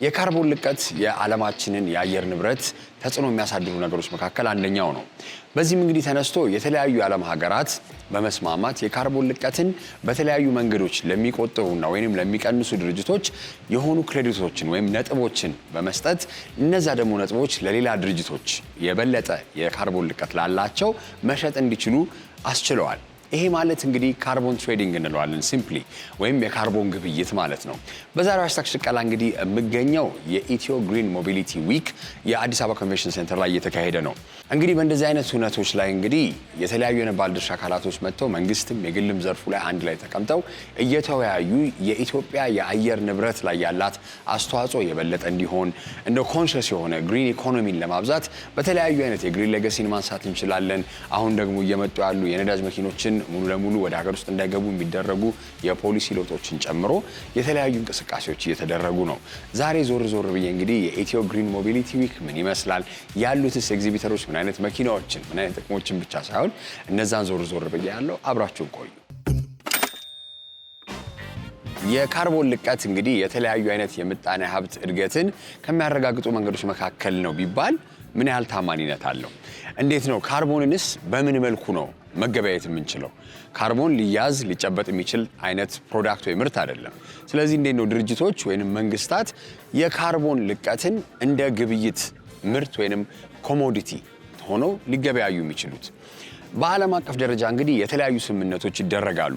የካርቦን ልቀት የዓለማችንን የአየር ንብረት ተጽዕኖ የሚያሳድሩ ነገሮች መካከል አንደኛው ነው። በዚህም እንግዲህ ተነስቶ የተለያዩ የዓለም ሀገራት በመስማማት የካርቦን ልቀትን በተለያዩ መንገዶች ለሚቆጥሩና ወይንም ለሚቀንሱ ድርጅቶች የሆኑ ክሬዲቶችን ወይም ነጥቦችን በመስጠት እነዛ ደግሞ ነጥቦች ለሌላ ድርጅቶች የበለጠ የካርቦን ልቀት ላላቸው መሸጥ እንዲችሉ አስችለዋል። ይሄ ማለት እንግዲህ ካርቦን ትሬዲንግ እንለዋለን ሲምፕሊ ወይም የካርቦን ግብይት ማለት ነው። በዛሬው ሃሽታግ ሽቀላ እንግዲህ የምገኘው የኢትዮ ግሪን ሞቢሊቲ ዊክ የአዲስ አበባ ኮንቬንሽን ሴንተር ላይ እየተካሄደ ነው። እንግዲህ በእንደዚህ አይነት ሁነቶች ላይ እንግዲህ የተለያዩ ባለድርሻ አካላቶች መጥተው መንግስትም የግልም ዘርፉ ላይ አንድ ላይ ተቀምጠው እየተወያዩ የኢትዮጵያ የአየር ንብረት ላይ ያላት አስተዋጽኦ የበለጠ እንዲሆን እንደ ኮንሽስ የሆነ ግሪን ኢኮኖሚን ለማብዛት በተለያዩ አይነት የግሪን ሌጋሲን ማንሳት እንችላለን። አሁን ደግሞ እየመጡ ያሉ የነዳጅ መኪኖችን ሙሉ ለሙሉ ወደ ሀገር ውስጥ እንዳይገቡ የሚደረጉ የፖሊሲ ለውጦችን ጨምሮ የተለያዩ እንቅስቃሴዎች እየተደረጉ ነው። ዛሬ ዞር ዞር ብዬ እንግዲህ የኢትዮ ግሪን ሞቢሊቲ ዊክ ምን ይመስላል፣ ያሉትስ ኤግዚቢተሮች ምን አይነት መኪናዎችን ምን አይነት ጥቅሞችን ብቻ ሳይሆን እነዛን ዞር ዞር ብዬ ያለው አብራችሁን ቆዩ። የካርቦን ልቀት እንግዲህ የተለያዩ አይነት የምጣኔ ሀብት እድገትን ከሚያረጋግጡ መንገዶች መካከል ነው ቢባል ምን ያህል ታማኒነት አለው? እንዴት ነው ካርቦንንስ በምን መልኩ ነው መገበያየት የምንችለው? ካርቦን ሊያዝ ሊጨበጥ የሚችል አይነት ፕሮዳክት ወይ ምርት አይደለም። ስለዚህ እንዴት ነው ድርጅቶች ወይንም መንግስታት የካርቦን ልቀትን እንደ ግብይት ምርት ወይንም ኮሞዲቲ ሆነው ሊገበያዩ የሚችሉት? በዓለም አቀፍ ደረጃ እንግዲህ የተለያዩ ስምምነቶች ይደረጋሉ።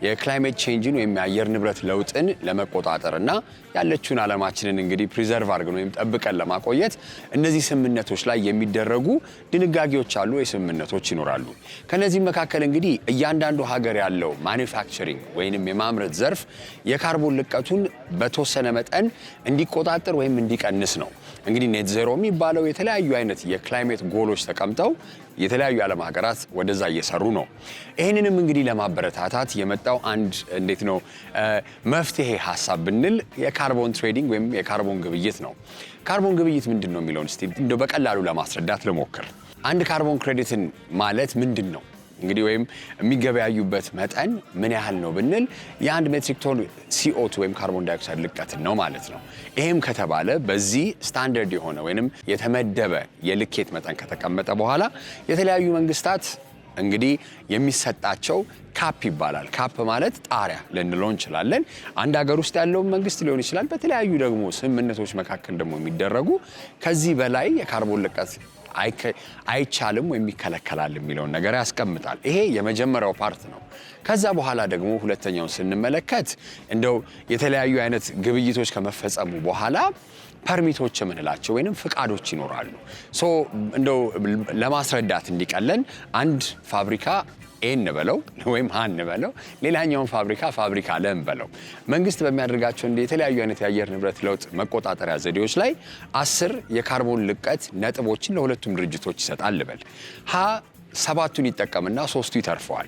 የክላይሜት ቼንጅን ወይም የአየር ንብረት ለውጥን ለመቆጣጠርና ያለችውን ዓለማችንን እንግዲህ ፕሪዘርቭ አድርገን ወይም ጠብቀን ለማቆየት እነዚህ ስምምነቶች ላይ የሚደረጉ ድንጋጌዎች አሉ፣ የስምምነቶች ይኖራሉ። ከነዚህም መካከል እንግዲህ እያንዳንዱ ሀገር ያለው ማኒፋክቸሪንግ ወይንም የማምረት ዘርፍ የካርቦን ልቀቱን በተወሰነ መጠን እንዲቆጣጠር ወይም እንዲቀንስ ነው። እንግዲህ ኔት ዜሮ የሚባለው የተለያዩ አይነት የክላይሜት ጎሎች ተቀምጠው የተለያዩ ዓለም ሀገራት ወደዛ እየሰሩ ነው። ይህንንም እንግዲህ ለማበረታታት የመጣው አንድ እንዴት ነው መፍትሄ ሀሳብ ብንል የካርቦን ትሬዲንግ ወይም የካርቦን ግብይት ነው። ካርቦን ግብይት ምንድን ነው የሚለውን እስቲ እንደው በቀላሉ ለማስረዳት ልሞክር። አንድ ካርቦን ክሬዲትን ማለት ምንድን ነው እንግዲህ ወይም የሚገበያዩበት መጠን ምን ያህል ነው ብንል የአንድ ሜትሪክ ቶን CO2 ወይም ካርቦን ዳይኦክሳይድ ልቀትን ነው ማለት ነው። ይሄም ከተባለ በዚህ ስታንዳርድ የሆነ ወይንም የተመደበ የልኬት መጠን ከተቀመጠ በኋላ የተለያዩ መንግስታት እንግዲህ የሚሰጣቸው ካፕ ይባላል። ካፕ ማለት ጣሪያ ልንለው እንችላለን። አንድ ሀገር ውስጥ ያለውን መንግስት ሊሆን ይችላል። በተለያዩ ደግሞ ስምምነቶች መካከል ደግሞ የሚደረጉ ከዚህ በላይ የካርቦን ልቀት አይቻልም ወይም ይከለከላል የሚለውን ነገር ያስቀምጣል። ይሄ የመጀመሪያው ፓርት ነው። ከዛ በኋላ ደግሞ ሁለተኛውን ስንመለከት እንደው የተለያዩ አይነት ግብይቶች ከመፈጸሙ በኋላ ፐርሚቶች የምንላቸው ወይንም ፍቃዶች ይኖራሉ። እንደው ለማስረዳት እንዲቀለን አንድ ፋብሪካ ኤን በለው ወይም ሃን በለው ሌላኛውን ፋብሪካ ለም በለው መንግስት በሚያደርጋቸው የተለያዩ አይነት የአየር ንብረት ለውጥ መቆጣጠሪያ ዘዴዎች ላይ 10 የካርቦን ልቀት ነጥቦችን ለሁለቱም ድርጅቶች ይሰጣል በል። ሀ 7ቱን ይጠቀምና 3ቱ ይተርፈዋል።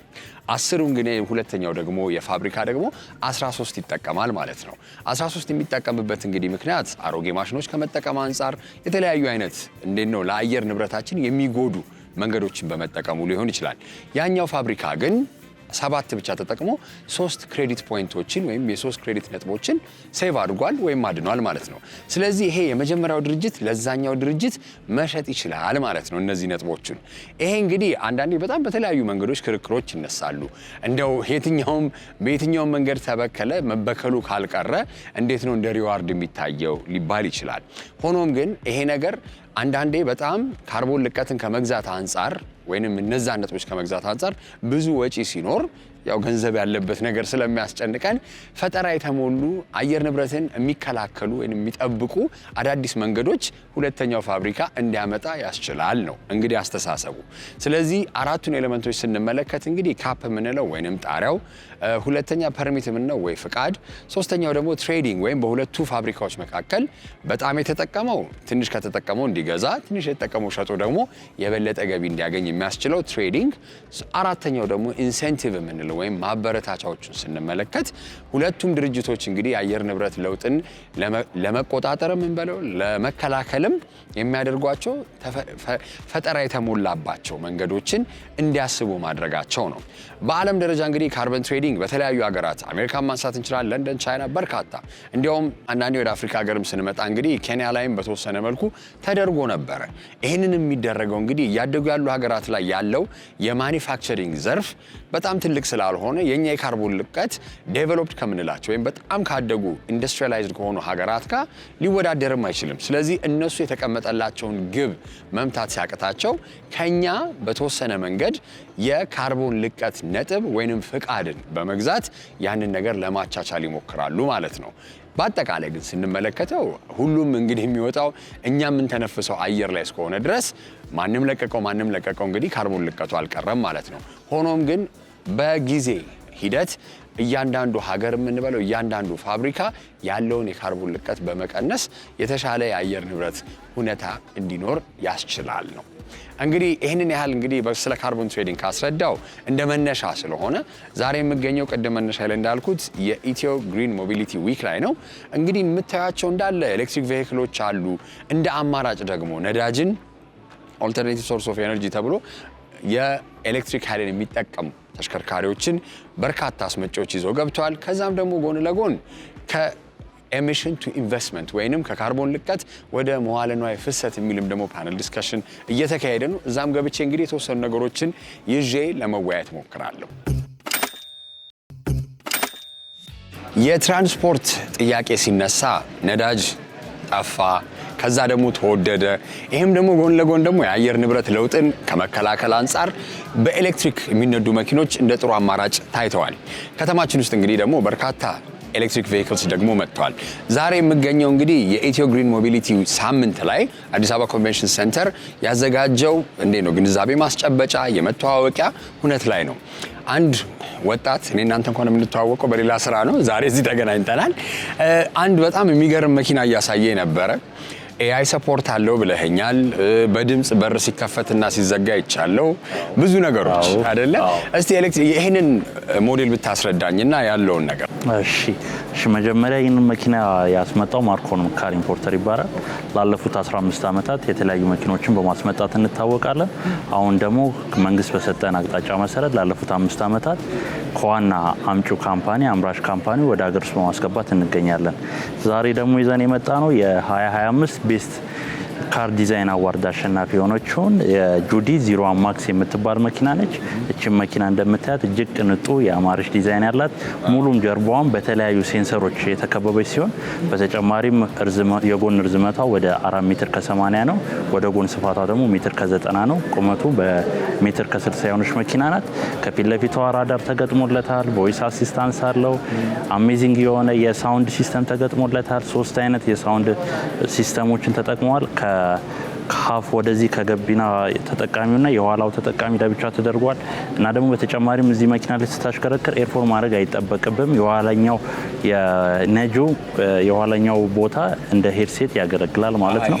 10ሩን ግን ሁለተኛው ደግሞ የፋብሪካ ደግሞ 13 ይጠቀማል ማለት ነው። 13 የሚጠቀምበት እንግዲህ ምክንያት አሮጌ ማሽኖች ከመጠቀም አንጻር የተለያዩ አይነት እንዴት ነው ለአየር ንብረታችን የሚጎዱ መንገዶችን በመጠቀሙ ሊሆን ይችላል። ያኛው ፋብሪካ ግን 7 ብቻ ተጠቅሞ 3 ክሬዲት ፖይንቶችን ወይም የ3 ክሬዲት ነጥቦችን ሴቭ አድርጓል ወይም አድኗል ማለት ነው። ስለዚህ ይሄ የመጀመሪያው ድርጅት ለዛኛው ድርጅት መሸጥ ይችላል ማለት ነው እነዚህ ነጥቦችን። ይሄ እንግዲህ አንዳንዴ በጣም በተለያዩ መንገዶች ክርክሮች ይነሳሉ። እንደው በየትኛውም መንገድ ተበከለ መበከሉ ካልቀረ እንዴት ነው እንደ ሪዋርድ የሚታየው ሊባል ይችላል። ሆኖም ግን ይሄ ነገር አንዳንዴ በጣም ካርቦን ልቀትን ከመግዛት አንጻር ወይንም እነዛን ነጥቦች ከመግዛት አንጻር ብዙ ወጪ ሲኖር ያው ገንዘብ ያለበት ነገር ስለሚያስጨንቀን ፈጠራ የተሞሉ አየር ንብረትን የሚከላከሉ ወይንም የሚጠብቁ አዳዲስ መንገዶች ሁለተኛው ፋብሪካ እንዲያመጣ ያስችላል ነው እንግዲህ አስተሳሰቡ። ስለዚህ አራቱን ኤሌመንቶች ስንመለከት እንግዲህ ካፕ የምንለው ወይንም ጣሪያው፣ ሁለተኛ ፐርሚት የምንለው ወይ ፍቃድ፣ ሶስተኛው ደግሞ ትሬዲንግ ወይም በሁለቱ ፋብሪካዎች መካከል በጣም የተጠቀመው ትንሽ ከተጠቀመው እንዲገዛ፣ ትንሽ የተጠቀመው ሸጦ ደግሞ የበለጠ ገቢ እንዲያገኝ የሚያስችለው ትሬዲንግ፣ አራተኛው ደግሞ ኢንሴንቲቭ የምንለው ወይም ማበረታቻዎቹን ስንመለከት ሁለቱም ድርጅቶች እንግዲህ የአየር ንብረት ለውጥን ለመቆጣጠርም እንበለው ለመከላከልም የሚያደርጓቸው ፈጠራ የተሞላባቸው መንገዶችን እንዲያስቡ ማድረጋቸው ነው። በዓለም ደረጃ እንግዲህ ካርበን ትሬዲንግ በተለያዩ ሀገራት አሜሪካን ማንሳት እንችላለን፣ ለንደን፣ ቻይና በርካታ እንዲያውም አንዳንዴ ወደ አፍሪካ ሀገርም ስንመጣ እንግዲህ ኬንያ ላይም በተወሰነ መልኩ ተደርጎ ነበረ። ይህንን የሚደረገው እንግዲህ እያደጉ ያሉ ሀገራት ላይ ያለው የማኒፋክቸሪንግ ዘርፍ በጣም ትልቅ ስላልሆነ የኛ የካርቦን ልቀት ዴቨሎፕድ ከምንላቸው ወይም በጣም ካደጉ ኢንዱስትሪያላይዝድ ከሆኑ ሀገራት ጋር ሊወዳደርም አይችልም። ስለዚህ እነሱ የተቀመጠላቸውን ግብ መምታት ሲያቅታቸው ከኛ በተወሰነ መንገድ የካርቦን ልቀት ነጥብ ወይንም ፍቃድን በመግዛት ያንን ነገር ለማቻቻል ይሞክራሉ ማለት ነው። በአጠቃላይ ግን ስንመለከተው ሁሉም እንግዲህ የሚወጣው እኛ የምንተነፍሰው አየር ላይ እስከሆነ ድረስ ማንም ለቀቀው እንግዲህ ካርቦን ልቀቱ አልቀረም ማለት ነው። ሆኖም ግን በጊዜ ሂደት እያንዳንዱ ሀገር የምንበለው እያንዳንዱ ፋብሪካ ያለውን የካርቦን ልቀት በመቀነስ የተሻለ የአየር ንብረት ሁኔታ እንዲኖር ያስችላል ነው። እንግዲህ ይህንን ያህል እንግዲህ ስለ ካርቦን ትሬዲንግ ካስረዳው እንደ መነሻ ስለሆነ ዛሬ የምገኘው ቅድም መነሻ ላይ እንዳልኩት የኢትዮ ግሪን ሞቢሊቲ ዊክ ላይ ነው። እንግዲህ የምታያቸው እንዳለ ኤሌክትሪክ ቬሂክሎች አሉ። እንደ አማራጭ ደግሞ ነዳጅን ኦልተርኔቲቭ ሶርስ ኦፍ ኤነርጂ ተብሎ የኤሌክትሪክ ኃይልን የሚጠቀሙ ተሽከርካሪዎችን በርካታ አስመጪዎች ይዘው ገብተዋል። ከዛም ደግሞ ጎን ለጎን ኤሚሽን ቱ ኢንቨስትመንት ወይንም ከካርቦን ልቀት ወደ መዋለ ንዋይ ፍሰት የሚልም ደግሞ ፓነል ዲስከሽን እየተካሄደ ነው። እዛም ገብቼ እንግዲህ የተወሰኑ ነገሮችን ይዤ ለመወያየት ሞክራለሁ። የትራንስፖርት ጥያቄ ሲነሳ ነዳጅ ጠፋ፣ ከዛ ደግሞ ተወደደ። ይህም ደግሞ ጎን ለጎን ደግሞ የአየር ንብረት ለውጥን ከመከላከል አንጻር በኤሌክትሪክ የሚነዱ መኪኖች እንደ ጥሩ አማራጭ ታይተዋል። ከተማችን ውስጥ እንግዲህ ደግሞ በርካታ ኤሌክትሪክ ቬሂክልስ ደግሞ መጥተዋል። ዛሬ የምገኘው እንግዲህ የኢትዮ ግሪን ሞቢሊቲ ሳምንት ላይ አዲስ አበባ ኮንቬንሽን ሴንተር ያዘጋጀው ግንዛቤ ማስጨበጫ የመተዋወቂያ ሁነት ላይ ነው። አንድ ወጣት እኔ እናንተ እንኳን የምንተዋወቀው በሌላ ስራ ነው፣ ዛሬ እዚህ ተገናኝተናል። አንድ በጣም የሚገርም መኪና እያሳየ ነበረ። ኤአይ ሰፖርት አለው ብለኸኛል። በድምጽ በር ሲከፈትና ሲዘጋ ይቻለው ብዙ ነገሮች አይደለ? እስቲ ይሄንን ሞዴል ብታስረዳኝና ያለውን ነገር። እሺ መጀመሪያ ይህንን መኪና ያስመጣው ማርኮን ካር ኢምፖርተር ይባላል። ላለፉት 15 ዓመታት የተለያዩ መኪኖችን በማስመጣት እንታወቃለን። አሁን ደግሞ መንግስት በሰጠን አቅጣጫ መሰረት ላለፉት 5 ዓመታት ከዋና አምጪው ካምፓኒ አምራች ካምፓኒ ወደ ሀገር ውስጥ በማስገባት እንገኛለን። ዛሬ ደግሞ ይዘን የመጣ ነው የ2025 ቤስት ካር ዲዛይን አዋርድ አሸናፊ የሆነችውን የጁዲ 01 ማክስ የምትባል መኪና ነች። እቺን መኪና እንደምታያት እጅግ ቅንጡ ያማረች ዲዛይን ያላት፣ ሙሉም ጀርባዋን በተለያዩ ሴንሰሮች የተከበበች ሲሆን በተጨማሪም የጎን ርዝመቷ ወደ 4 ሜትር ከ80 ነው። ወደ ጎን ስፋቷ ደግሞ ሜትር ከ90 ነው። ቁመቱ በሜትር ከ60 የሆነች መኪና ናት። ከፊት ለፊቷ ራዳር ተገጥሞለታል። ቮይስ አሲስታንስ አለው። አሜዚንግ የሆነ የሳውንድ ሲስተም ተገጥሞለታል። 3 አይነት የሳውንድ ሲስተሞችን ተጠቅመዋል። ከሀፍ ወደዚህ ከገቢና ተጠቃሚውና የኋላው ተጠቃሚ ለብቻ ተደርጓል። እና ደግሞ በተጨማሪም እዚህ መኪና ላይ ስታሽከረክር ኤርፎን ማድረግ አይጠበቅብም። የኋላኛው ቦታ እንደ ሄድሴት ያገለግላል ማለት ነው።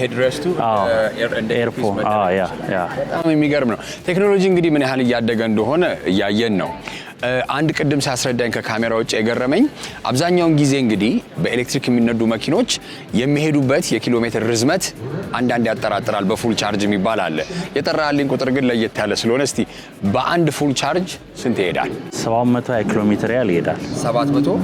ኤርፎን በጣም የሚገርም ነው። ቴክኖሎጂ እንግዲህ ምን ያህል እያደገ እንደሆነ እያየን ነው። አንድ ቅድም ሲያስረዳኝ ከካሜራ ውጭ የገረመኝ አብዛኛውን ጊዜ እንግዲህ በኤሌክትሪክ የሚነዱ መኪኖች የሚሄዱበት የኪሎ ሜትር ርዝመት አንዳንድ ያጠራጥራል። በፉል ቻርጅ የሚባል አለ። የጠራልኝ ቁጥር ግን ለየት ያለ ስለሆነ እስቲ በአንድ ፉል ቻርጅ ስንት ይሄዳል? 720 ኪሎ ሜትር ያህል ይሄዳል። 720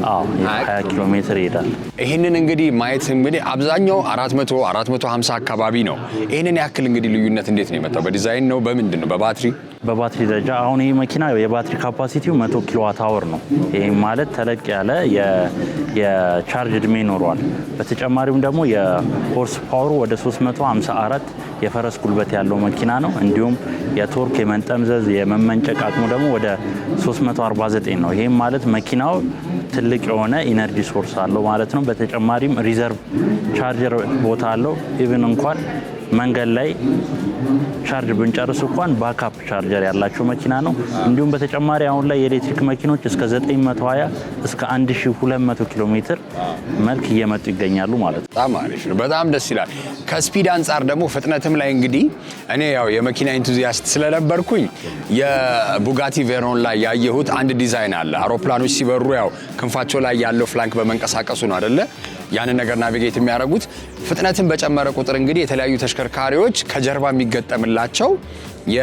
ኪሎ ሜትር ይሄዳል። ይህንን እንግዲህ ማየት እንግዲህ አብዛኛው 400 450 አካባቢ ነው። ይህንን ያክል እንግዲህ ልዩነት እንዴት ነው የመጣው? በዲዛይን ነው? በምንድን ነው? በባትሪ ደረጃ አሁን ይህ መኪና የባትሪ ካፓሲቲው 100 ኪሎዋት አወር ነው። ይህም ማለት ተለቅ ያለ የቻርጅ እድሜ ይኖረዋል። በተጨማሪም ደግሞ የሆርስ ፓወሩ ወደ 354 የፈረስ ጉልበት ያለው መኪና ነው። እንዲሁም የቶርክ የመንጠምዘዝ የመመንጨቅ አቅሙ ደግሞ ወደ 349 ነው። ይህም ማለት መኪናው ትልቅ የሆነ ኢነርጂ ሶርስ አለው ማለት ነው። በተጨማሪም ሪዘርቭ ቻርጀር ቦታ አለው። ኢቭን እንኳን መንገድ ላይ ቻርጅ ብንጨርስ እንኳን ባካፕ ቻርጀር ያላቸው መኪና ነው። እንዲሁም በተጨማሪ አሁን ላይ የኤሌክትሪክ መኪኖች እስከ 920 እስከ 1200 ኪሎ ሜትር መልክ እየመጡ ይገኛሉ ማለት ነው። በጣም አሪፍ ነው። በጣም ደስ ይላል። ከስፒድ አንጻር ደግሞ ፍጥነትም ላይ እንግዲህ እኔ ያው የመኪና ኢንቱዚያስት ስለነበርኩኝ የቡጋቲ ቬሮን ላይ ያየሁት አንድ ዲዛይን አለ። አውሮፕላኖች ሲበሩ ያው ክንፋቸው ላይ ያለው ፍላንክ በመንቀሳቀሱ ነው አይደለ? ያንን ነገር ናቪጌት የሚያደርጉት ፍጥነትን በጨመረ ቁጥር እንግዲህ የተለያዩ ተሽከርካሪዎች ከጀርባ የሚገጠምላቸው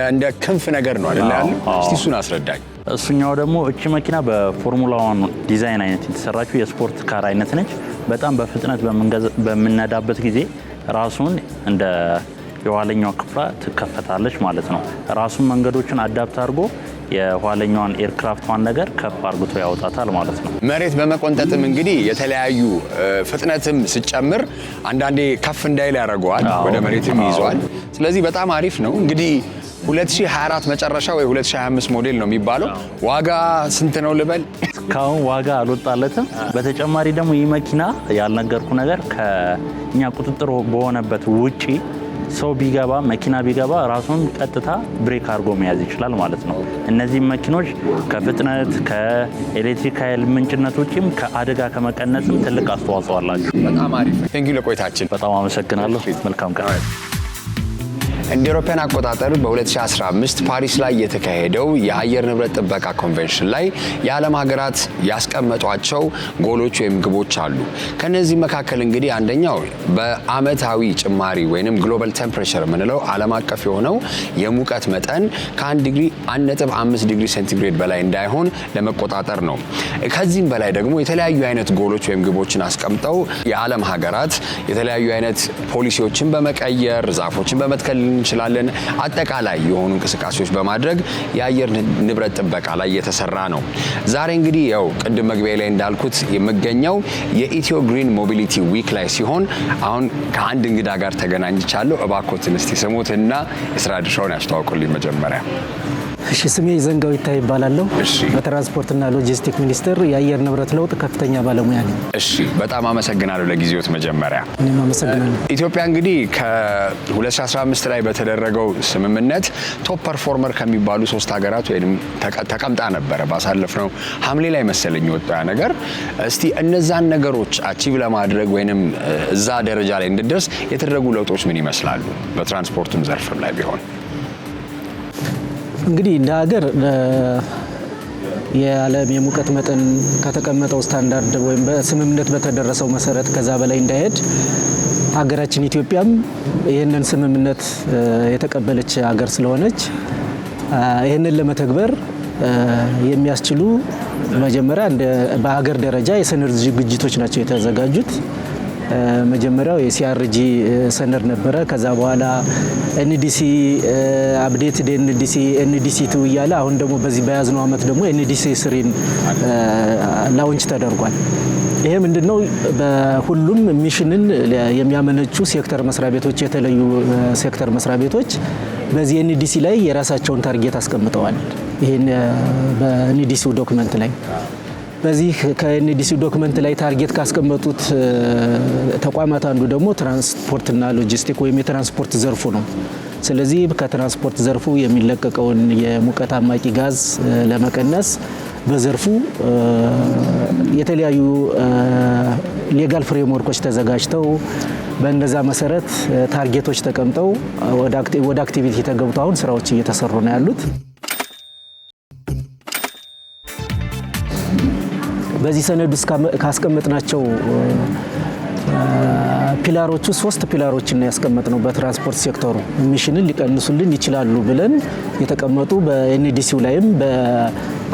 እንደ ክንፍ ነገር ነው አይደለ ያለው? እስቲ እሱን አስረዳኝ። እሱኛው ደግሞ እቺ መኪና በፎርሙላ 1 ዲዛይን አይነት የተሰራችው የስፖርት ካር አይነት ነች። በጣም በፍጥነት በምንነዳበት ጊዜ ራሱን እንደ የኋለኛው ክፍሏ ትከፈታለች ማለት ነው። ራሱን መንገዶችን አዳፕት አድርጎ የኋለኛዋን ኤርክራፍቷን ነገር ከፍ አርግቶ ያወጣታል ማለት ነው። መሬት በመቆንጠጥም እንግዲህ የተለያዩ ፍጥነትም ሲጨምር አንዳንዴ ከፍ እንዳይል ያደርገዋል፣ ወደ መሬትም ይይዘዋል። ስለዚህ በጣም አሪፍ ነው። እንግዲህ 2024 መጨረሻ ወይ 2025 ሞዴል ነው የሚባለው። ዋጋ ስንት ነው ልበል? እስካሁን ዋጋ አልወጣለትም። በተጨማሪ ደግሞ ይህ መኪና ያልነገርኩ ነገር ከኛ ቁጥጥር በሆነበት ውጪ ሰው ቢገባ መኪና ቢገባ ራሱን ቀጥታ ብሬክ አድርጎ መያዝ ይችላል ማለት ነው። እነዚህ መኪኖች ከፍጥነት ከኤሌክትሪክ ኃይል ምንጭነት ውጪም ከአደጋ ከመቀነስም ትልቅ አስተዋጽኦ አላቸው። በጣም አሪፍ። ቴንኪው ለቆይታችን። በጣም አመሰግናለሁ። መልካም ቀን። እንደ አውሮፓውያን አቆጣጠር በ2015 ፓሪስ ላይ የተካሄደው የአየር ንብረት ጥበቃ ኮንቬንሽን ላይ የዓለም ሀገራት ያስቀመጧቸው ጎሎች ወይም ግቦች አሉ። ከነዚህ መካከል እንግዲህ አንደኛው በአመታዊ ጭማሪ ወይንም ግሎባል ቴምፕሬቸር የምንለው ዓለም አቀፍ የሆነው የሙቀት መጠን ከ1 ዲግሪ 1.5 ዲግሪ ሴንቲግሬድ በላይ እንዳይሆን ለመቆጣጠር ነው። ከዚህም በላይ ደግሞ የተለያዩ አይነት ጎሎች ወይም ግቦችን አስቀምጠው የዓለም ሀገራት የተለያዩ አይነት ፖሊሲዎችን በመቀየር ዛፎችን በመትከል እንችላለን አጠቃላይ የሆኑ እንቅስቃሴዎች በማድረግ የአየር ንብረት ጥበቃ ላይ የተሰራ ነው። ዛሬ እንግዲህ ያው ቅድም መግቢያ ላይ እንዳልኩት የምገኘው የኢትዮ ግሪን ሞቢሊቲ ዊክ ላይ ሲሆን አሁን ከአንድ እንግዳ ጋር ተገናኝቻለሁ። እባክዎትን እስቲ ስሙትና የስራ ድርሻውን ያስተዋውቁልኝ መጀመሪያ። እሺ፣ ስሜ ዘንጋው ይታይ ይባላለሁ። በትራንስፖርትና ሎጂስቲክ ሚኒስቴር የአየር ንብረት ለውጥ ከፍተኛ ባለሙያ ነኝ። እሺ፣ በጣም አመሰግናለሁ ለጊዜዎት መጀመሪያ። እኔም አመሰግናለሁ። ኢትዮጵያ እንግዲህ ከ2015 ላይ በተደረገው ስምምነት ቶፕ ፐርፎርመር ከሚባሉ 3 ሀገራት ወይም ተቀምጣ ነበረ። ባሳለፍነው ሐምሌ ላይ መሰለኝ ወጣ ነገር። እስቲ እነዛን ነገሮች አቺቭ ለማድረግ ወይንም እዛ ደረጃ ላይ እንድደርስ የተደረጉ ለውጦች ምን ይመስላሉ? በትራንስፖርቱም ዘርፍ ላይ ቢሆን እንግዲህ እንደ ሀገር የዓለም የሙቀት መጠን ከተቀመጠው ስታንዳርድ ወይም በስምምነት በተደረሰው መሰረት ከዛ በላይ እንዳይሄድ ሀገራችን ኢትዮጵያም ይህንን ስምምነት የተቀበለች ሀገር ስለሆነች ይህንን ለመተግበር የሚያስችሉ መጀመሪያ በሀገር ደረጃ የሰነድ ዝግጅቶች ናቸው የተዘጋጁት። መጀመሪያው የሲአርጂ ሰነድ ነበረ። ከዛ በኋላ ኤንዲሲ አፕዴትድ ኤንዲሲ 2 እያለ አሁን ደግሞ በዚህ በያዝነው ዓመት ደግሞ ኤንዲሲ 3 ላውንች ተደርጓል። ይሄ ምንድነው? በሁሉም ሚሽንን የሚያመነጩ ሴክተር መስሪያ ቤቶች የተለዩ ሴክተር መስሪያ ቤቶች በዚህ ኤንዲሲ ላይ የራሳቸውን ታርጌት አስቀምጠዋል። ይሄን በኤንዲሲው ዶክመንት ላይ በዚህ ከኤንዲሲ ዶክመንት ላይ ታርጌት ካስቀመጡት ተቋማት አንዱ ደግሞ ትራንስፖርትና ሎጂስቲክ ወይም የትራንስፖርት ዘርፉ ነው። ስለዚህ ከትራንስፖርት ዘርፉ የሚለቀቀውን የሙቀት አማቂ ጋዝ ለመቀነስ በዘርፉ የተለያዩ ሌጋል ፍሬምወርኮች ተዘጋጅተው በእነዛ መሰረት ታርጌቶች ተቀምጠው ወደ አክቲቪቲ ተገብተው አሁን ስራዎች እየተሰሩ ነው ያሉት። በዚህ ሰነድ ውስጥ ካስቀመጥናቸው ፒላሮቹ 3 ፒላሮችን ነው ያስቀመጥነው። በትራንስፖርት ሴክተሩ ኢሚሽንን ሊቀንሱልን ይችላሉ ብለን የተቀመጡ በኤንዲሲው ላይም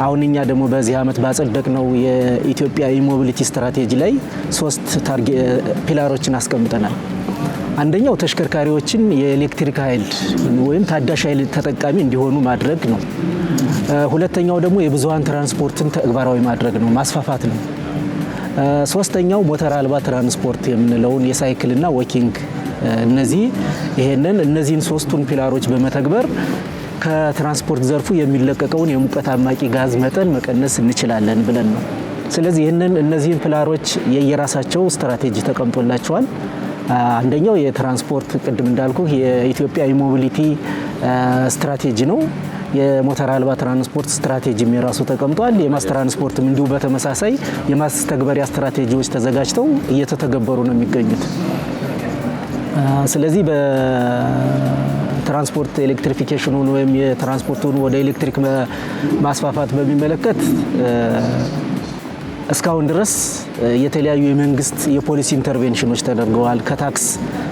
አሁን እኛ ደግሞ በዚህ ዓመት ባጸደቅነው የኢትዮጵያ ኢሞቢሊቲ ስትራቴጂ ላይ 3 ፒላሮችን አስቀምጠናል። አንደኛው ተሽከርካሪዎችን የኤሌክትሪክ ኃይል ወይም ታዳሽ ኃይል ተጠቃሚ እንዲሆኑ ማድረግ ነው። ሁለተኛው ደግሞ የብዙሃን ትራንስፖርትን ተግባራዊ ማድረግ ነው፣ ማስፋፋት ነው። ሶስተኛው ሞተር አልባ ትራንስፖርት የምንለውን የሳይክልና ወኪንግ እነዚህን 3ቱን ፒላሮች በመተግበር ከትራንስፖርት ዘርፉ የሚለቀቀውን የሙቀት አማቂ ጋዝ መጠን መቀነስ እንችላለን ብለን ነው። ስለዚህ እነዚህን ፒላሮች የየራሳቸው ስትራቴጂ ተቀምጦላቸዋል። አንደኛው የትራንስፖርት ቅድም እንዳልኩ የኢትዮጵያ ሞቢሊቲ ስትራቴጂ ነው። የሞተር አልባ ትራንስፖርት ስትራቴጂም የራሱ ተቀምጧል። የማስ ትራንስፖርትም እንዲሁ በተመሳሳይ የማስተግበሪያ ስትራቴጂዎች ተዘጋጅተው እየተተገበሩ ነው የሚገኙት። ስለዚህ በትራንስፖርት ኤሌክትሪፊኬሽኑን ወይም የትራንስፖርቱን ወደ ኤሌክትሪክ ማስፋፋት በሚመለከት እስካሁን ድረስ የተለያዩ የመንግስት የፖሊሲ ኢንተርቬንሽኖች ተደርገዋል።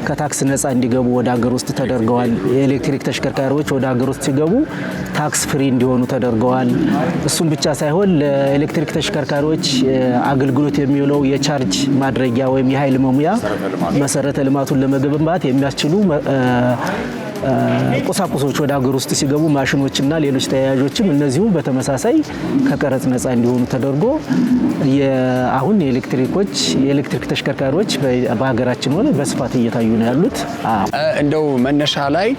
ከታክስ ነፃ እንዲገቡ ወደ ሀገር ውስጥ ተደርገዋል። የኤሌክትሪክ ተሽከርካሪዎች ወደ ሀገር ውስጥ ሲገቡ ታክስ ፍሪ እንዲሆኑ ተደርገዋል። እሱም ብቻ ሳይሆን ለኤሌክትሪክ ተሽከርካሪዎች አገልግሎት የሚውለው የቻርጅ ማድረጊያ ወይም የኃይል መሙያ መሰረተ ልማቱን ለመገንባት የሚያስችሉ ቁሳቁሶች ወደ ሀገር ውስጥ ሲገቡ ማሽኖችና ሌሎች ተያያዦችም እነዚሁ በተመሳሳይ ከቀረጽ ነፃ እንዲሆኑ ተደርጎ አሁን የኤሌክትሪክ ተሽከርካሪዎች በሀገራችን ሆነ በስፋት እየታዩ ነው ያሉት። እንደው መነሻ ላይ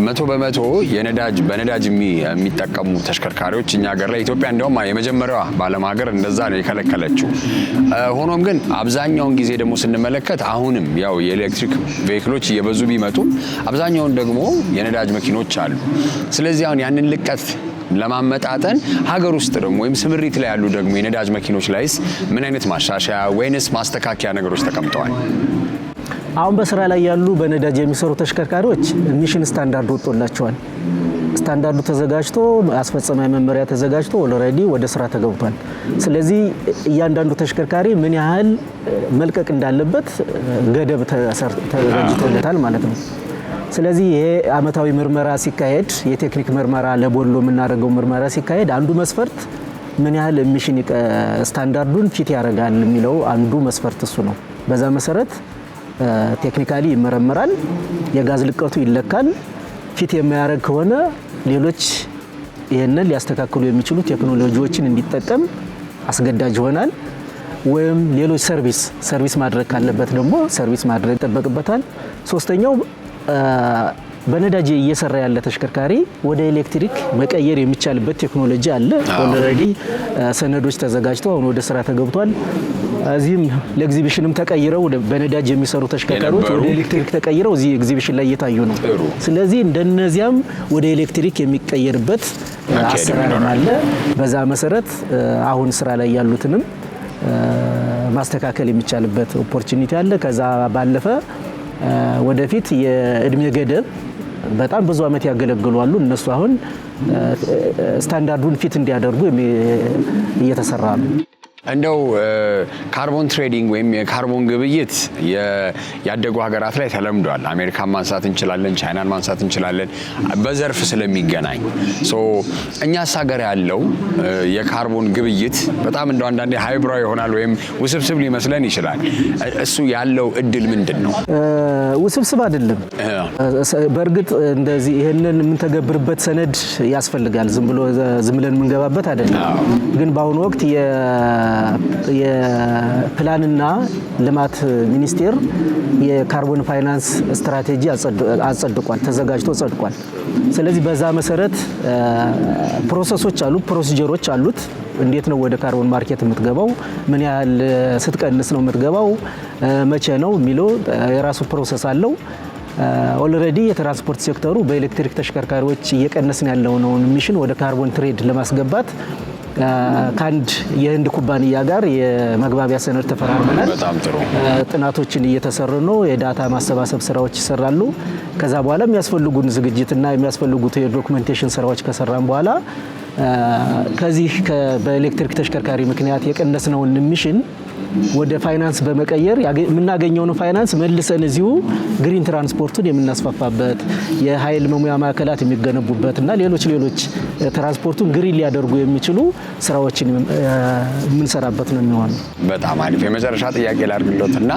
100% በነዳጅ የሚጠቀሙ ተሽከርካሪዎች እኛ ሀገር ላይ ኢትዮጵያ እንዲያውም የመጀመሪያዋ በዓለም ሀገር እንደዛ ነው የከለከለችው። ሆኖም ግን አብዛኛውን ጊዜ ደግሞ ስንመለከት አሁንም ያው የኤሌክትሪክ ቬሂክሎች እየበዙ ቢመጡም አብዛኛውን ደግሞ የነዳጅ መኪኖች አሉ። ስለዚህ አሁን ያንን ልቀት ለማመጣጠን ሀገር ውስጥ ደግሞ ወይም ስምሪት ላይ ያሉ ደግሞ የነዳጅ መኪኖች ላይስ ምን አይነት ማሻሻያ ወይንስ ማስተካከያ ነገሮች ተቀምጠዋል? አሁን በስራ ላይ ያሉ በነዳጅ የሚሰሩ ተሽከርካሪዎች ሚሽን ስታንዳርድ ወጥቶላቸዋል። ስታንዳርዱ ተዘጋጅቶ አስፈጻሚ መመሪያ ተዘጋጅቶ ኦልሬዲ ወደ ስራ ተገብቷል። ስለዚህ እያንዳንዱ ተሽከርካሪ ምን ያህል መልቀቅ እንዳለበት ገደብ ተዘጋጅቶለታል ማለት ነው። ስለዚህ ይሄ አመታዊ ምርመራ ሲካሄድ የቴክኒክ ምርመራ ለቦሎ የምናደርገው ምርመራ ሲካሄድ አንዱ መስፈርት ምን ያህል ኢሚሽን ስታንዳርዱን ፊት ያደርጋል የሚለው አንዱ መስፈርት እሱ ነው። በዛ መሰረት ቴክኒካሊ ይመረመራል፣ የጋዝ ልቀቱ ይለካል። ፊት የማያደርግ ከሆነ ሌሎች ይሄንን ሊያስተካክሉ የሚችሉ ቴክኖሎጂዎችን እንዲጠቀም አስገዳጅ ይሆናል። ወይም ሌሎች ሰርቪስ ማድረግ ካለበት ደግሞ ሰርቪስ ማድረግ ይጠበቅበታል። ሶስተኛው በነዳጅ እየሰራ ያለ ተሽከርካሪ ወደ ኤሌክትሪክ መቀየር የሚቻልበት ቴክኖሎጂ አለ። ኦልሬዲ ሰነዶች ተዘጋጅተው አሁን ወደ ስራ ተገብቷል። እዚህም ለኤግዚቢሽንም ተቀይረው በነዳጅ የሚሰሩ ተሽከርካሪዎች ወደ ኤሌክትሪክ ተቀይረው እዚህ ኤግዚቢሽን ላይ እየታዩ ነው። ስለዚህ እንደነዚያም ወደ ኤሌክትሪክ የሚቀየርበት አሰራር አለ። በዛ መሰረት አሁን ስራ ላይ ያሉትንም ማስተካከል የሚቻልበት ኦፖርቹኒቲ አለ። ከዛ ባለፈ ወደፊት የእድሜ ገደብ በጣም ብዙ አመት ያገለግሉ አሉ። እነሱ አሁን ስታንዳርዱን ፊት እንዲያደርጉ እየተሰራ ነው። እንደው ካርቦን ትሬዲንግ ወይም የካርቦን ግብይት ያደጉ ሀገራት ላይ ተለምዷል። አሜሪካን ማንሳት እንችላለን፣ ቻይናን ማንሳት እንችላለን፣ በዘርፍ ስለሚገናኝ እኛስ ሀገር ያለው የካርቦን ግብይት በጣም እንደው አንዳንዴ ሃይብራዊ ይሆናል ወይም ውስብስብ ሊመስለን ይችላል። እሱ ያለው እድል ምንድን ነው? ውስብስብ አይደለም። በእርግጥ እንደዚህ ይሄንን የምንተገብርበት ሰነድ ያስፈልጋል። ዝም ብለን የምንገባበት አይደለም። ግን በአሁኑ ወቅት የፕላንና ልማት ሚኒስቴር የካርቦን ፋይናንስ ስትራቴጂ አጸድቋል፣ ተዘጋጅቶ ጸድቋል። ስለዚህ በዛ መሰረት ፕሮሰሶች አሉ፣ ፕሮሲጀሮች አሉት። እንዴት ነው ወደ ካርቦን ማርኬት የምትገባው? ምን ያህል ስትቀንስ ነው የምትገባው? መቼ ነው የሚለው የራሱ ፕሮሰስ አለው። ኦልሬዲ የትራንስፖርት ሴክተሩ በኤሌክትሪክ ተሽከርካሪዎች እየቀነስን ያለውን ኢሚሽን ወደ ካርቦን ትሬድ ለማስገባት ከአንድ የህንድ ኩባንያ ጋር የመግባቢያ ሰነድ ተፈራርመናል። በጣም ጥሩ። ጥናቶችን እየተሰሩ ነው። የዳታ ማሰባሰብ ስራዎች ይሰራሉ። ከዛ በኋላ የሚያስፈልጉን ዝግጅትና የሚያስፈልጉት የዶክመንቴሽን ስራዎች ከሰራን በኋላ ከዚህ በኤሌክትሪክ ተሽከርካሪ ምክንያት የቀነስነውን ኢሚሽን ወደ ፋይናንስ በመቀየር የምናገኘውን ፋይናንስ መልሰን እዚሁ ግሪን ትራንስፖርቱን የምናስፋፋበት የኃይል መሙያ ማዕከላት የሚገነቡበት እና ሌሎች ትራንስፖርቱን ግሪን ሊያደርጉ የሚችሉ ስራዎችን የምንሰራበት ነው የሚሆነው። በጣም አሪፍ። የመጨረሻ ጥያቄ ላድርግሎትና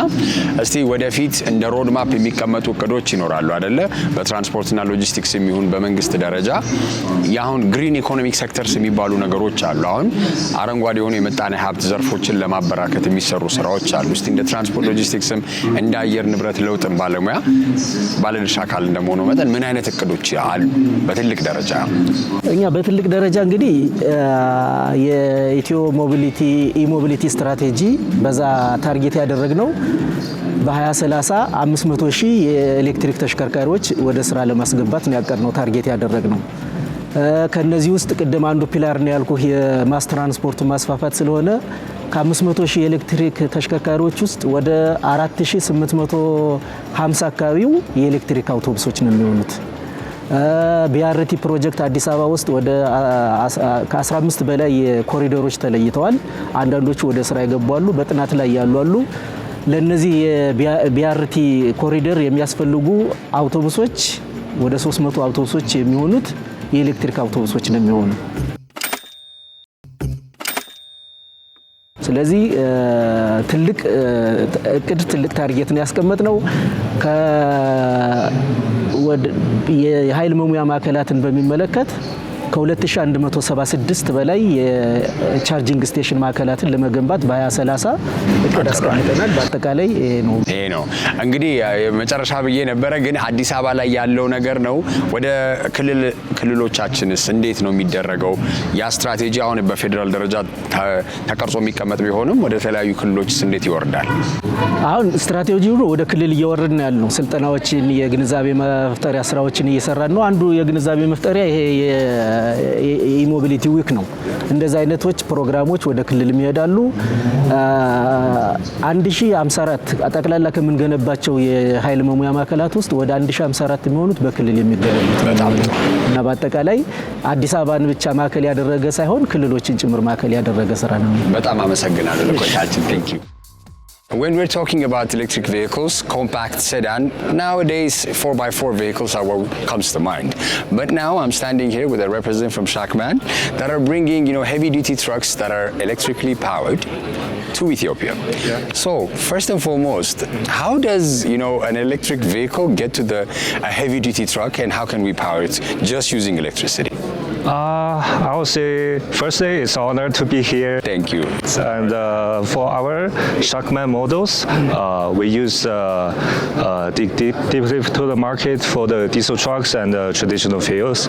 እስቲ ወደፊት እንደ ሮድ ማፕ የሚቀመጡ እቅዶች ይኖራሉ አይደለ? በትራንስፖርትና ሎጂስቲክስ የሚሆን በመንግስት ደረጃ የአሁን ግሪን ኢኮኖሚክ ሴክተርስ የሚባሉ ነገሮች አሉ። አሁን አረንጓዴ የሆኑ የምጣኔ ሀብት ዘርፎችን ለማበራከት የሚሰሩ ስራዎች አሉ። እስቲ እንደ ትራንስፖርት ሎጂስቲክስም እንደ አየር ንብረት ለውጥም ባለሙያ ባለድርሻ አካል እንደመሆኑ መጠን ምን አይነት እቅዶች አሉ በትልቅ ደረጃ? እኛ በትልቅ ደረጃ እንግዲህ የኢትዮ ሞቢሊቲ ኢሞቢሊቲ ስትራቴጂ በዛ ታርጌት ያደረግነው በ2030 500 ሺህ የኤሌክትሪክ ተሽከርካሪዎች ወደ ስራ ለማስገባት ነው ያቀድነው ታርጌት ያደረግነው። ከነዚህ ውስጥ ቅድም አንዱ ፒላር ነው ያልኩህ የማስ ትራንስፖርት ማስፋፋት ስለሆነ ከ500 ሺህ የኤሌክትሪክ ተሽከርካሪዎች ውስጥ ወደ 4850 አካባቢው የኤሌክትሪክ አውቶቡሶች ነው የሚሆኑት። ቢአርቲ ፕሮጀክት አዲስ አበባ ውስጥ ወደ ከ15 በላይ ኮሪደሮች ተለይተዋል። አንዳንዶቹ ወደ ስራ የገቡ አሉ፣ በጥናት ላይ ያሉ አሉ። ለነዚህ የቢአርቲ ኮሪደር የሚያስፈልጉ አውቶቡሶች ወደ 300 አውቶቡሶች የሚሆኑት የኤሌክትሪክ አውቶቡሶች ነው የሚሆኑ። ስለዚህ ትልቅ እቅድ ትልቅ ታርጌት ነው ያስቀመጥነው። የኃይል መሙያ ማዕከላትን በሚመለከት ከ2176 በላይ የቻርጂንግ ስቴሽን ማዕከላትን ለመገንባት በ2030 እቅድ አስቀምጠናል። በአጠቃላይ ይሄ ነው እንግዲህ መጨረሻ ብዬ ነበረ፣ ግን አዲስ አበባ ላይ ያለው ነገር ነው። ወደ ክልሎቻችንስ እንዴት ነው የሚደረገው? ያ ስትራቴጂ አሁን በፌዴራል ደረጃ ተቀርጾ የሚቀመጥ ቢሆንም ወደ ተለያዩ ክልሎችስ እንዴት ይወርዳል? አሁን ስትራቴጂው ወደ ክልል እየወረድን ያለ ነው። ስልጠናዎችን፣ የግንዛቤ መፍጠሪያ ስራዎችን እየሰራን ነው። አንዱ የግንዛቤ መፍጠሪያ ይሄ የኢሞቢሊቲ ዊክ ነው። እንደዚህ አይነቶች ፕሮግራሞች ወደ ክልል ይሄዳሉ። 1054 ጠቅላላ ከምንገነባቸው የኃይል መሙያ ማዕከላት ውስጥ ወደ 1054 የሚሆኑት በክልል የሚገነቡት እና በአጠቃላይ አዲስ አበባን ብቻ ማዕከል ያደረገ ሳይሆን ክልሎችን ጭምር ማዕከል ያደረገ ስራ ነው። በጣም አመሰግናለሁ ለቆይታችን። ቴንክ ዩ። When we're talking about electric vehicles, compact sedan, nowadays 4x4 vehicles are what comes to mind. But now I'm standing here with a representative from Shakman that are bringing, heavy-duty trucks that are electrically powered to Ethiopia. Yeah. So, first and foremost, how does, an electric vehicle get to a heavy-duty truck, and how can we power it just using electricity? I would say, firstly, it's an honor to be here. Thank you. And for our Shakman models, we use deep to the market for the diesel trucks and traditional fuels.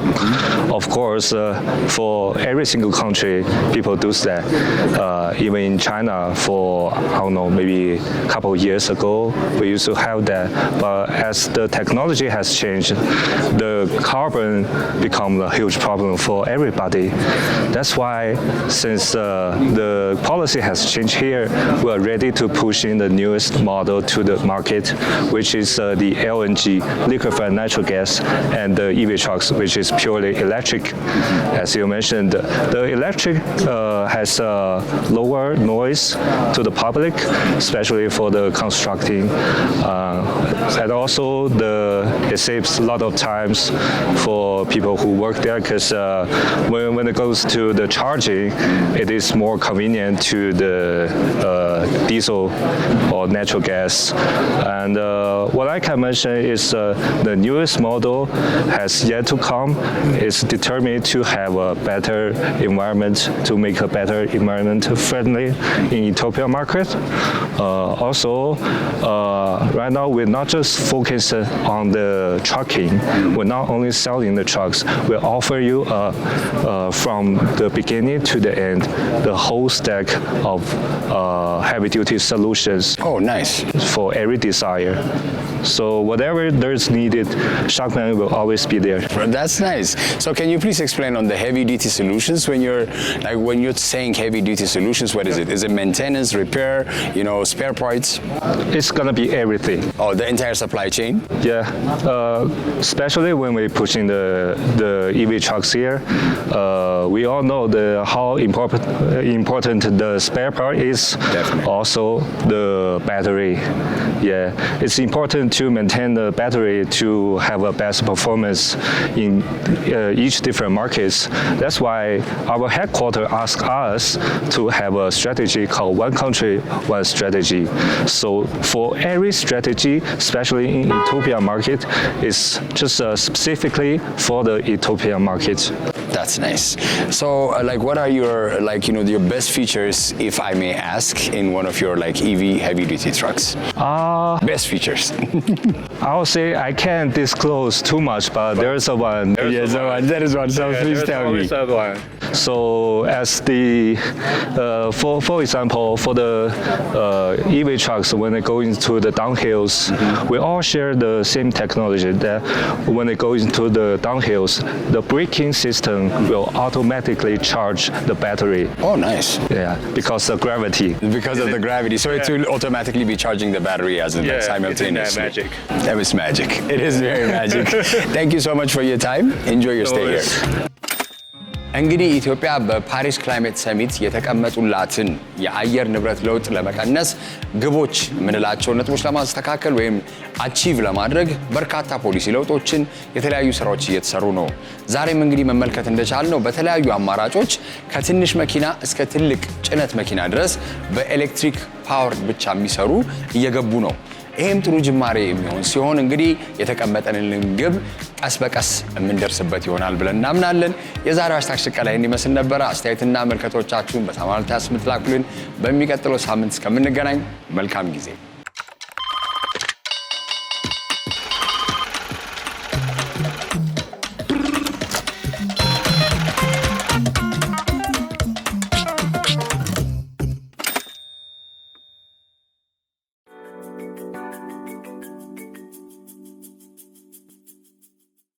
Of course, for every single country, people do that. Even in China, for maybe a couple of years ago, we used to have that. But as the technology has changed, the carbon become a huge problem for everybody. That's why, since the policy has changed here, we are ready to push in the newest model to the market, which is the LNG, liquefied natural gas, and the EV trucks, which is purely electric. As you mentioned, the electric has lower noise to the public, especially for the constructing, and also it saves a lot of times for people who work there, because when it goes to the charging, it is more convenient to the diesel or natural gas. And what I can mention is the newest model has yet to come. It's determined to have a better environment, to make a better environment friendly in Ethiopia market. Also, right now we're not just focused on the trucking. We're not only selling the trucks. We offer you from the beginning to the end, the whole stack of heavy-duty solutions. Oh, nice. For every desire. So whatever there's needed, Shakman will always be there. That's nice. So can you please explain on the heavy-duty solutions? When you're saying heavy-duty solutions, what is it? Is it maintenance, repair, spare parts? It's gonna be everything. Oh, the entire supply chain? Yeah. Especially when we're pushing the EV trucks here, we all know how important the spare part is. Definitely. Also the battery. Yeah, it's important to maintain the battery to have a best performance in each different markets. That's why our headquarters asked us to have a strategy called One Country, One Strategy. So for every strategy, especially in Ethiopia market, it's just specifically for the Ethiopia market. That's nice. So, like, what are your, like, you know, your best features, if I may ask, in one of your, like, EV heavy-duty trucks? Best features. I'll say I can't disclose too much, but there's a one. There is one. So please tell me. So as the, for example, for the EV trucks, when they go into the downhills, we all share the same technology that when they go into the downhills, the braking system will automatically charge the battery. Oh, nice. Yeah, because of gravity. Because of the gravity. So it will automatically be charging the battery as in simultaneously. Magic. That was magic. It is very magic. Thank you so much for your time. Enjoy your stay here. እንግዲህ ኢትዮጵያ በፓሪስ ክላይሜት ሰሚት የተቀመጡላትን የአየር ንብረት ለውጥ ለመቀነስ ግቦች ምንላቸው ነጥቦች ለማስተካከል ወይም አቺቭ ለማድረግ በርካታ ፖሊሲ ለውጦችን የተለያዩ ስራዎች እየተሰሩ ነው። ዛሬም እንግዲህ መመልከት እንደቻልነው በተለያዩ አማራጮች ከትንሽ መኪና እስከ ትልቅ ጭነት መኪና ድረስ በኤሌክትሪክ ፓወር ብቻ የሚሰሩ እየገቡ ነው። ይሄም ጥሩ ጅማሬ የሚሆን ሲሆን እንግዲህ የተቀመጠንን ግብ ቀስ በቀስ የምንደርስበት ይሆናል ብለን እናምናለን። የዛሬው ሃሽታግ ሽቀላ ይህን ይመስል ነበረ። አስተያየትና መልከቶቻችሁን በተማልታስ ምትላኩልን። በሚቀጥለው ሳምንት እስከምንገናኝ መልካም ጊዜ